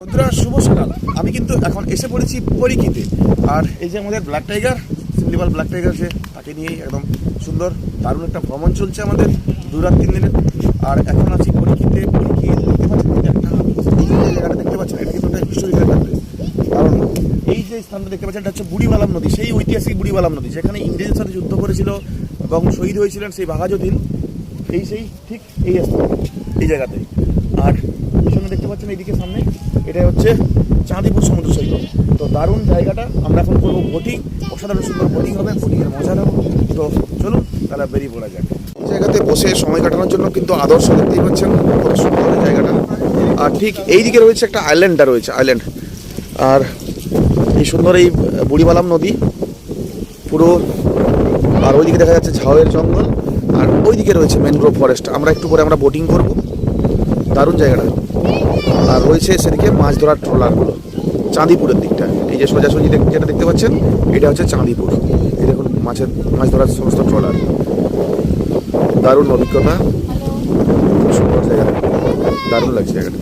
বন্ধুরা শুভ সকাল। আমি কিন্তু এখন এসে পড়েছি পরিখিতে। আর এই যে আমাদের black tiger, Similipal black tiger, যে তাকে নিয়েই একদম সুন্দর দারুণ একটা ভ্রমণ চলছে আমাদের 2 রাত 3 দিনের। আর এখন আছি পরিখিতে। পরিখি দেখতে পাচ্ছেন, একটা জায়গাটা দেখতে পাচ্ছেন, এটা কিন্তু একটা হিস্টোরিক্যাল প্লেস। কারণ এই যে স্থানটা দেখতে পাচ্ছেন, এটা হচ্ছে বুড়িবালাম নদী, সেই ঐতিহাসিক বুড়িবালাম নদী, যেখানে ইংরেজের সাথে যুদ্ধ করেছিল এবং শহীদ হয়েছিলেন সেই বাঘাযতীন। সেই ঠিক এই স্থান, এই জায়গাতেই। আর পিছনে দেখতে পাচ্ছেন এইদিকে সামনে, এটা হচ্ছে চাঁদিপুর সমুদ্র সৈকত। তো দারুণ জায়গাটা। আমরা এখন করবো বোটিং, অসাধারণ সুন্দর বোটিং হবে, বোটিংয়ের মজা নেবো। তো চলুন তাহলে বেরিয়ে পড়া যাক। এই জায়গাতে বসে সময় কাটানোর জন্য কিন্তু আদর্শ, দেখতেই পাচ্ছেন কত সুন্দর এই জায়গাটা। আর ঠিক এই দিকে রয়েছে একটা আইল্যান্ডটা রয়েছে, আইল্যান্ড। আর এই সুন্দর এই বুড়িবালাম নদী পুরো। আর ওইদিকে দেখা যাচ্ছে ঝাউয়ের জঙ্গল, আর ওইদিকে রয়েছে ম্যানগ্রোভ ফরেস্ট। আমরা একটু পরে আমরা বোটিং করবো, দারুণ জায়গাটা। আর রয়েছে সেদিকে মাছ ধরার ট্রলারগুলো চাঁদিপুরের দিকটা। এই যে সোজাসুজি যেটা দেখতে পাচ্ছেন, এটা হচ্ছে চাঁদিপুর। এই দেখুন মাছ ধরার সমস্ত ট্রলার। দারুণ অভিজ্ঞতা, সুন্দর জায়গাটা, দারুণ লাগছে জায়গাটা।